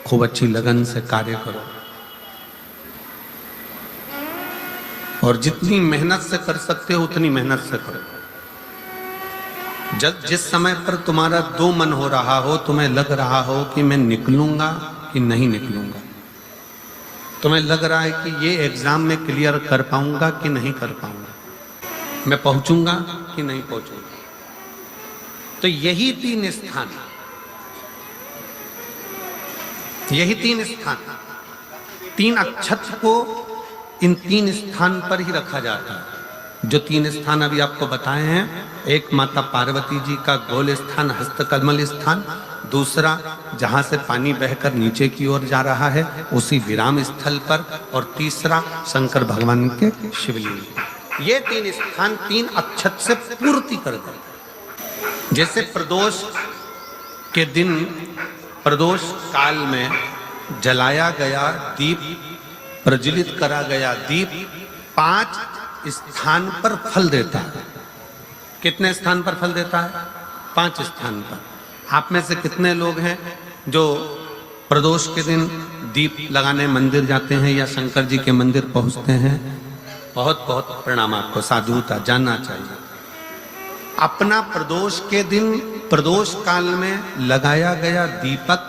खूब अच्छी लगन से कार्य करो और जितनी मेहनत से कर सकते हो उतनी मेहनत से करो। जब जिस समय पर तुम्हारा दो मन हो रहा हो, तुम्हें लग रहा हो कि मैं निकलूंगा कि नहीं निकलूंगा, तुम्हें लग रहा है कि ये एग्जाम में क्लियर कर पाऊंगा कि नहीं कर पाऊंगा, मैं पहुंचूंगा कि नहीं पहुंचूंगा, तो यही तीन स्थान, तीन अक्षत को इन तीन स्थान पर ही रखा जाता है। जो तीन स्थान अभी आपको बताए हैं, एक माता पार्वती जी का गोल स्थान हस्तकमल स्थान, दूसरा जहां से पानी बहकर नीचे की ओर जा रहा है उसी विराम स्थल पर, और तीसरा शंकर भगवान के शिवलिंग। ये तीन स्थान तीन अक्षत से पूर्ति कर गए। जैसे प्रदोष के दिन प्रदोष काल में जलाया गया दीप, प्रज्वलित करा गया दीप 5 स्थान पर फल देता है। कितने स्थान पर फल देता है? 5 स्थान पर। आप में से कितने लोग हैं जो प्रदोष के दिन दीप लगाने मंदिर जाते हैं या शंकर जी के मंदिर पहुंचते हैं? बहुत बहुत प्रणाम आपको, साधुता जानना चाहिए। अपना प्रदोष के दिन प्रदोष काल में लगाया गया दीपक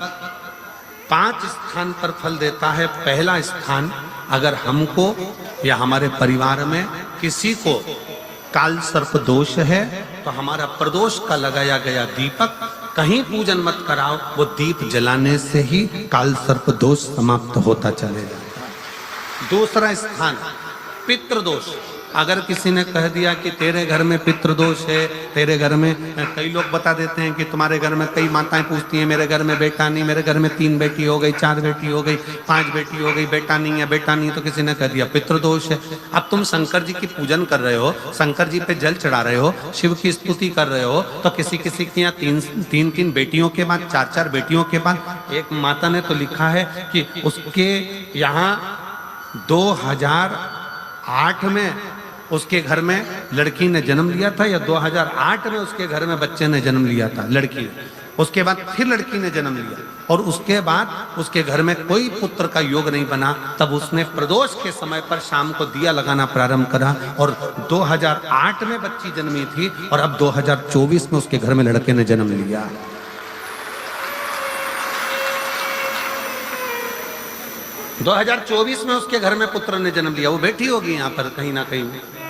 5 स्थान पर फल देता है। पहला स्थान, अगर हमको या हमारे परिवार में किसी को काल सर्प दोष है तो हमारा प्रदोष का लगाया गया दीपक कहीं पूजन मत कराओ, वो दीप जलाने से ही काल सर्प दोष समाप्त होता चले जाता है। दूसरा स्थान पितृदोष। अगर किसी ने कह दिया कि तेरे घर में पितृदोष है, तेरे घर में, कई लोग बता देते हैं कि तुम्हारे घर में, कई माताएं पूछती हैं मेरे घर में बेटा नहीं, मेरे घर में 3 बेटी हो गई, 4 बेटी हो गई, 5 बेटी हो गई, बेटा नहीं है, बेटा नहीं, तो किसी ने कह दिया पितृदोष है। अब तुम शंकर जी की पूजन कर रहे हो, शंकर जी पे जल चढ़ा रहे हो, शिव की स्तुति कर रहे हो, तो किसी किसी की यहाँ 3 बेटियों के बाद 4 बेटियों के बाद, एक माता ने तो लिखा है कि उसके यहाँ 2008 में उसके घर में लड़की ने जन्म लिया था, या 2008 में उसके घर में बच्चे ने जन्म लिया था, लड़की। उसके बाद फिर लड़की ने जन्म लिया और उसके बाद उसके घर में कोई पुत्र का योग नहीं बना। तब उसने प्रदोष के समय पर शाम को दिया लगाना प्रारंभ करा और 2008 में बच्ची जन्मी थी और अब 2024 में उसके घर में लड़के ने जन्म लिया। तो 2024 में उसके घर में पुत्र ने जन्म लिया, वो बेटी होगी यहाँ पर कहीं ना कहीं,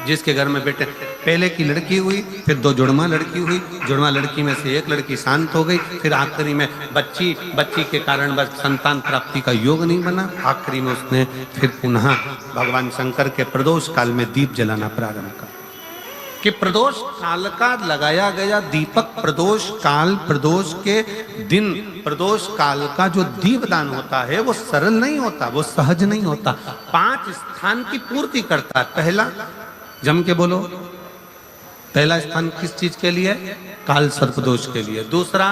जिसके घर में बेटे। पहले की लड़की हुई, फिर 2 जुड़वा लड़की हुई, जुड़वा लड़की में से एक लड़की शांत हो गई, फिर आखिरी में बच्ची के कारण बस संतान प्राप्ति का योग नहीं बना। आखिरी में उसने फिर पुनः भगवान शंकर के प्रदोष काल में दीप जलाना प्रारंभ कर कि प्रदोष काल का लगाया गया दीपक, प्रदोष के दिन प्रदोष काल का जो दीपदान होता है वो सरल नहीं होता, वो सहज नहीं होता। 5 स्थान की पूर्ति करता है। पहला, जम के बोलो, पहला स्थान किस चीज के लिए? काल सर्पदोष के लिए। दूसरा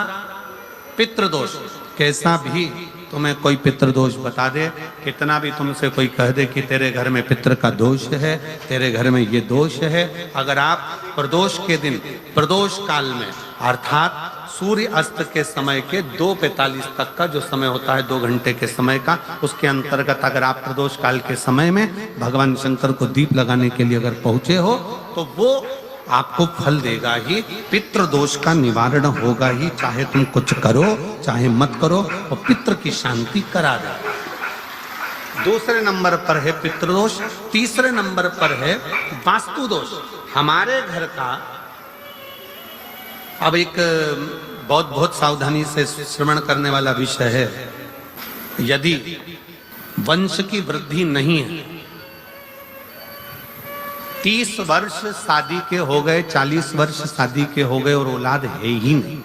पितृदोष। कैसा भी तुम्हें कोई पितृदोष बता दे, कितना भी तुमसे कोई कह दे कि तेरे घर में पितृ का दोष है, तेरे घर में ये दोष है, अगर आप प्रदोष के दिन प्रदोष काल में अर्थात सूर्य अस्त के समय के 2:45 तक का जो समय होता है, 2 घंटे के समय का, उसके अंतर्गत अगर आप प्रदोष काल के समय में भगवान शंकर को दीप लगाने के लिए अगर पहुंचे हो तो वो आपको फल देगा ही, पितृदोष का निवारण होगा ही, चाहे तुम कुछ करो चाहे मत करो, और पितृ की शांति करा दे। दूसरे नंबर पर है पितृदोष। तीसरे नंबर पर है वास्तु दोष। हमारे घर का, अब एक बहुत सावधानी से श्रवण करने वाला विषय है, यदि वंश की वृद्धि नहीं है, 30 वर्ष शादी के हो गए, 40 वर्ष शादी के हो गए और औलाद है ही नहीं,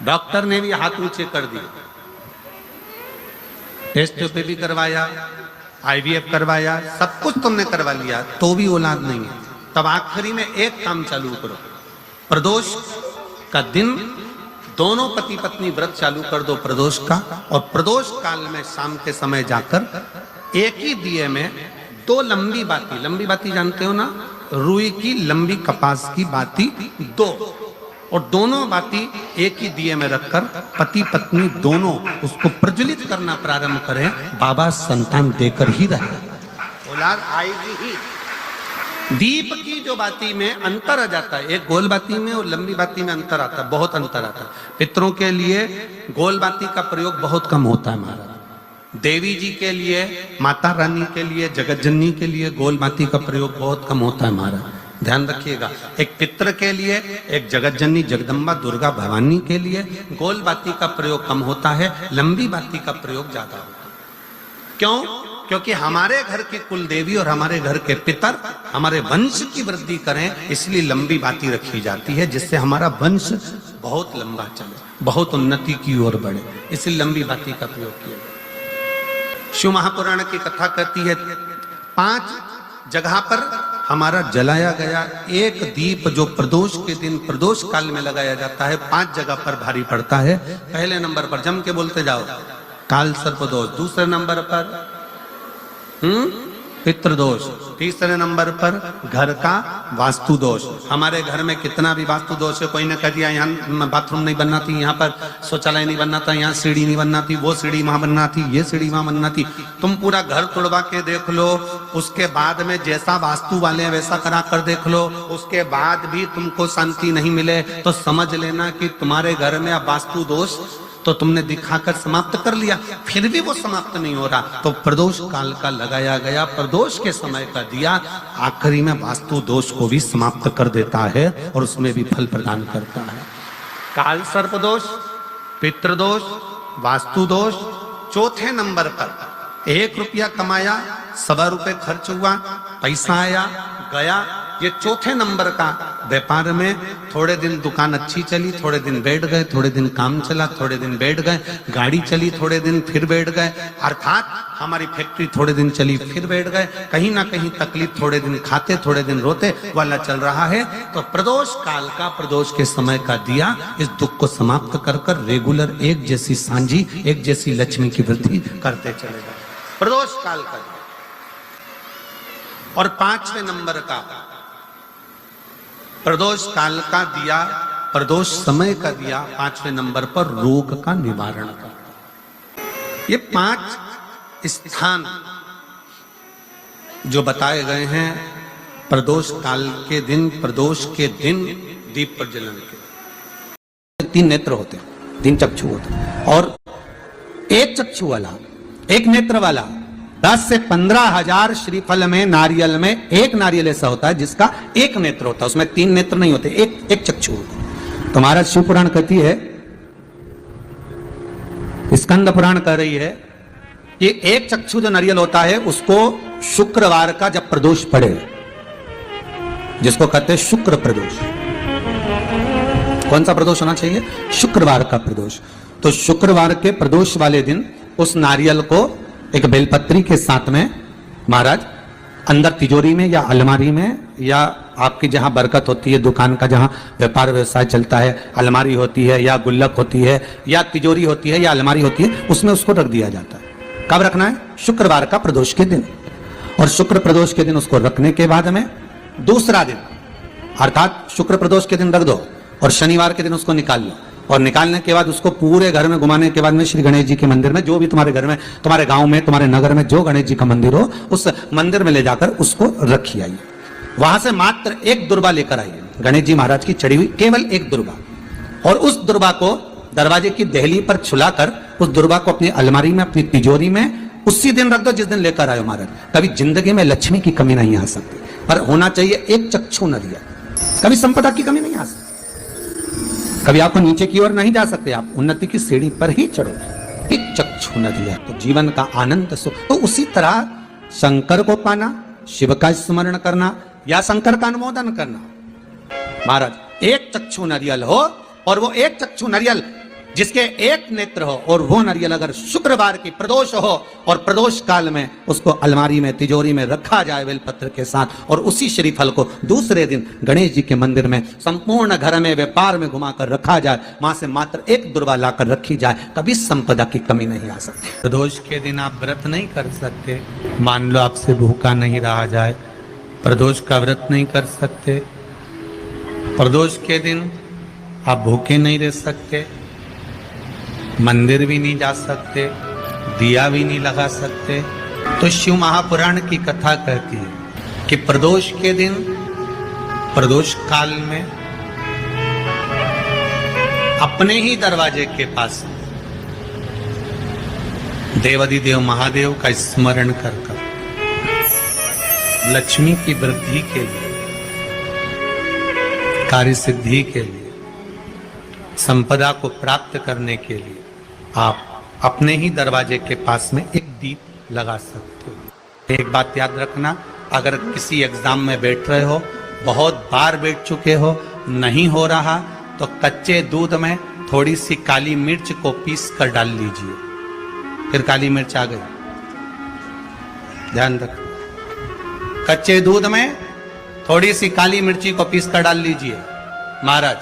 डॉक्टर ने भी हाथ ऊंचे कर दिए, टेस्ट पे भी करवाया, IVF करवाया, सब कुछ तुमने करवा लिया, तो भी औलाद नहीं है, तब आखिरी में एक काम चालू करो, प्रदोष का दिन दोनों पति पत्नी व्रत चालू कर दो प्रदोष का, और प्रदोष काल में शाम के समय जाकर एक ही दिए में 2 लंबी बाती जानते हो ना, रुई की लंबी कपास की बाती 2, और दोनों बाती एक ही दिए में रखकर पति पत्नी दोनों उसको प्रज्वलित करना प्रारंभ करें, बाबा संतान देकर ही रहे, औलाद आएगी ही। दीप की जो बाती में अंतर आ जाता है, एक गोल बाती में और लंबी बाती में अंतर आता है, बहुत अंतर आता है। पितरों के लिए गोल बाती का प्रयोग बहुत कम होता है महाराज। देवी जी के लिए, माता रानी के लिए, जगत जननी के लिए गोल बाती का प्रयोग बहुत कम होता है महाराज, ध्यान रखिएगा। एक पितर के लिए, एक जगत जननी जगदम्बा दुर्गा भवानी के लिए गोल बाती का प्रयोग कम होता है, लंबी बाती का प्रयोग ज्यादा होता है। क्यों? क्योंकि हमारे घर की कुल देवी और हमारे घर के पितर हमारे वंश की वृद्धि करें, इसलिए लंबी बाती रखी जाती है, जिससे हमारा वंश बहुत लंबा चले, बहुत उन्नति की ओर बढ़े, इसलिए लंबी बाती का प्रयोग किया जाए। शिव महापुराण की कथा कहती है 5 जगह पर हमारा जलाया गया एक दीप जो प्रदोष के दिन प्रदोष काल में लगाया जाता है, 5 जगह पर भारी पड़ता है। पहले नंबर पर जम के बोलते जाओ, काल सर्प दोष। दूसरे नंबर पर पितृदोष। तीसरे नंबर पर घर का वास्तु दोष। हमारे घर में कितना भी वास्तु दोष है, कोई ने कह दिया यहाँ बाथरूम नहीं बनना थी, यहाँ पर शौचालय नहीं बनना था, यहाँ सीढ़ी नहीं बनना थी, वो सीढ़ी वहां बनना थी, ये सीढ़ी वहां बनना थी। तुम पूरा घर तोड़वा के देख लो, उसके बाद में जैसा वास्तु वाले वैसा करा कर देख लो, उसके बाद भी तुमको शांति नहीं मिले तो समझ लेना कि तुम्हारे घर में अब वास्तु दोष तो तुमने दिखाकर समाप्त कर लिया, फिर भी वो समाप्त नहीं हो रहा, तो प्रदोष काल का लगाया गया प्रदोष के समय का दिया आखिरी में वास्तु दोष को भी समाप्त कर देता है और उसमें भी फल प्रदान करता है। काल सर्प दोष, पितृदोष, वास्तु दोष। चौथे नंबर पर 1 रुपया कमाया, 1.25 रुपये खर्च हुआ, पैसा आया गया, ये चौथे नंबर का। व्यापार में थोड़े दिन दुकान अच्छी चली, थोड़े दिन बैठ गए, थोड़े दिन काम चला, थोड़े दिन बैठ गए, गाड़ी चली थोड़े दिन फिर बैठ गए, अर्थात हमारी फैक्ट्री थोड़े दिन चली फिर बैठ गए, कहीं ना कहीं तकलीफ, थोड़े दिन खाते थोड़े दिन रोते वाला चल रहा है। तो प्रदोष काल का, प्रदोष के समय का दिया इस दुख को समाप्त कर कर रेगुलर एक जैसी सांझी, एक जैसी लक्ष्मी की वृद्धि करते चले गए, प्रदोष काल का। और 5वें नंबर का प्रदोष काल का दिया, प्रदोष समय का दिया 5वें नंबर पर रोग का निवारण का। ये 5 स्थान जो बताए गए हैं प्रदोष काल के दिन, प्रदोष के दिन दीप प्रज्वलन के। 3 नेत्र होते हैं, 3 चक्षु होते हैं, और एक चक्षु वाला, एक नेत्र वाला 10 से 15,000 श्रीफल में, नारियल में एक नारियल ऐसा होता है जिसका एक नेत्र होता है, उसमें 3 नेत्र नहीं होते, एक चक्षु होता है। तो महाराज शिव पुराण कहती है, स्कंद पुराण कह रही है कि एक चक्षु जो नारियल होता है उसको शुक्रवार का जब प्रदोष पड़े, जिसको कहते हैं शुक्र प्रदोष। कौन सा प्रदोष होना चाहिए? शुक्रवार का प्रदोष। तो शुक्रवार के प्रदोष वाले दिन उस नारियल को एक बेलपत्री के साथ में महाराज अंदर तिजोरी में या अलमारी में, या आपकी जहां बरकत होती है, दुकान का जहां व्यापार व्यवसाय चलता है, अलमारी होती है या गुल्लक होती है या तिजोरी होती है या अलमारी होती है, उसमें उसको रख दिया जाता है। कब रखना है? शुक्रवार का प्रदोष के दिन। और शुक्र प्रदोष के दिन उसको रखने के बाद में दूसरा दिन, अर्थात शुक्र प्रदोष के दिन रख दो और शनिवार के दिन उसको निकाल लो, और निकालने के बाद उसको पूरे घर में घुमाने के बाद में श्री गणेश जी के मंदिर में, जो भी तुम्हारे घर में, तुम्हारे गांव में, तुम्हारे नगर में जो गणेश जी का मंदिर हो, उस मंदिर में ले जाकर उसको रखी आइए। वहां से मात्र एक दुर्बा लेकर आइए, गणेश जी महाराज की चढ़ी हुई केवल एक दुर्बा, और उस दुर्बा को दरवाजे की देहली पर छुलाकर उस दुर्बा को अपनी अलमारी में, अपनी तिजोरी में उसी दिन रख दो जिस दिन लेकर आयो महाराज। कभी जिंदगी में लक्ष्मी की कमी नहीं आ सकती, पर होना चाहिए एक चक्षु नारियल। कभी संपदा की कमी नहीं आ सकती, कभी आपको नीचे की ओर नहीं जा सकते, आप उन्नति की सीढ़ी पर ही चढ़ो। एक चक्षु नारियल तो जीवन का आनंद सुख। तो उसी तरह शंकर को पाना, शिव का स्मरण करना या शंकर का अनुमोदन करना, महाराज एक चक्षु नारियल हो, और वो एक चक्षु नारियल जिसके एक नेत्र हो, और वो नारियल अगर शुक्रवार की प्रदोष हो और प्रदोष काल में उसको अलमारी में, तिजोरी में रखा जाए बेलपत्र के साथ, और उसी श्रीफल को दूसरे दिन गणेश जी के मंदिर में संपूर्ण घर में, व्यापार में घुमाकर रखा जाए, वहां से मात्र एक दुर्बा लाकर रखी जाए, कभी संपदा की कमी नहीं आ सकती। प्रदोष के दिन आप व्रत नहीं कर सकते, मान लो आपसे भूखा नहीं रहा जाए, प्रदोष का व्रत नहीं कर सकते। प्रदोष के दिन आप भूखे नहीं रह सकते, मंदिर भी नहीं जा सकते, दिया भी नहीं लगा सकते। तो शिव महापुराण की कथा कहती है कि प्रदोष के दिन, प्रदोष काल में अपने ही दरवाजे के पास देवाधिदेव महादेव का स्मरण कर लक्ष्मी की वृद्धि के लिए, कार्य सिद्धि के लिए, संपदा को प्राप्त करने के लिए आप अपने ही दरवाजे के पास में एक दीप लगा सकते हो। एक बात याद रखना, अगर किसी एग्जाम में बैठ रहे हो, बहुत बार बैठ चुके हो, नहीं हो रहा, तो कच्चे दूध में थोड़ी सी काली मिर्च को पीस कर डाल लीजिए। फिर काली मिर्च आ गई, ध्यान रखो। कच्चे दूध में थोड़ी सी काली मिर्ची को पीस कर डाल लीजिए। महाराज,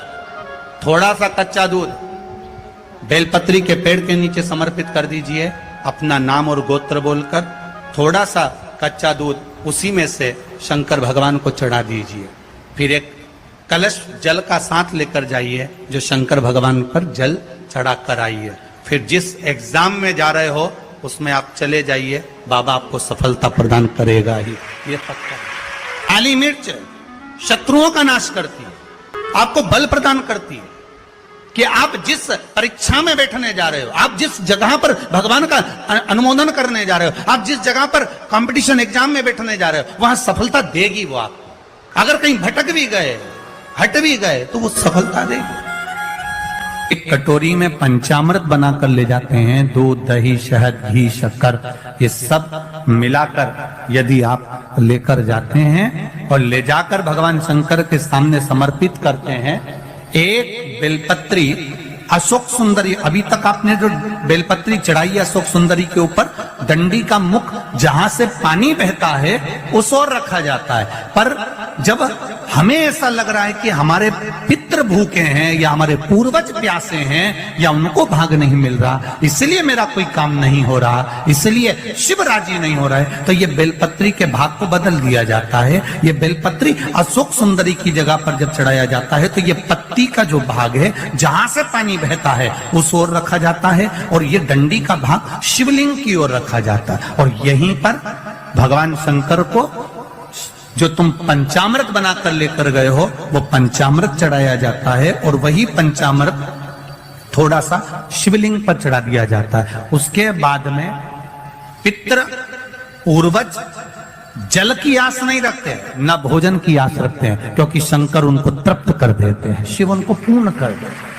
थोड़ा सा कच्चा दूध बेलपत्री के पेड़ के नीचे समर्पित कर दीजिए, अपना नाम और गोत्र बोलकर। थोड़ा सा कच्चा दूध उसी में से शंकर भगवान को चढ़ा दीजिए। फिर एक कलश जल का साथ लेकर जाइए, जो शंकर भगवान पर जल चढ़ा कर आइए। फिर जिस एग्जाम में जा रहे हो उसमें आप चले जाइए, बाबा आपको सफलता प्रदान करेगा ही, ये पक्का है। काली मिर्च शत्रुओं का नाश करती है, आपको बल प्रदान करती है कि आप जिस परीक्षा में बैठने जा रहे हो, आप जिस जगह पर भगवान का अनुमोदन करने जा रहे हो, आप जिस जगह पर कंपटीशन एग्जाम में बैठने जा रहे हो, वहां सफलता देगी वो आपको। अगर कहीं भटक भी गए, हट भी गए, तो वो सफलता देगी। एक कटोरी में पंचामृत बनाकर ले जाते हैं, दूध, दही, शहद, घी, शक्कर, ये सब मिलाकर यदि आप लेकर जाते हैं और ले जाकर भगवान शंकर के सामने समर्पित करते हैं, एक बेलपत्री अशोक सुंदरी, अभी तक आपने जो बेलपत्री चढ़ाई है अशोक सुंदरी के ऊपर, डंडी का मुख जहां से पानी बहता है उस ओर रखा जाता है। पर जब हमें ऐसा लग रहा है कि हमारे पितृ भूखे हैं या हमारे पूर्वज प्यासे हैं या उनको भाग नहीं मिल रहा, इसलिए मेरा कोई काम नहीं हो रहा, इसलिए शिव राजी नहीं हो रहा है, तो ये बेलपत्री के भाग को बदल दिया जाता है। ये बेलपत्री अशोक सुंदरी की जगह पर जब चढ़ाया जाता है तो ये पत्ती का जो भाग है जहां से पानी बहता है उस ओर रखा जाता है, और ये डंडी का भाग शिवलिंग की ओर रखा जाता है। और यहीं पर भगवान शंकर को जो तुम पंचामृत बनाकर लेकर गए हो वो पंचामृत चढ़ाया जाता है, और वही पंचामृत थोड़ा सा शिवलिंग पर चढ़ा दिया जाता है। उसके बाद में पितृ पूर्वज जल की आस नहीं रखते, न भोजन की आस रखते हैं, क्योंकि शंकर उनको तृप्त कर देते हैं, शिव उनको पूर्ण कर देते हैं।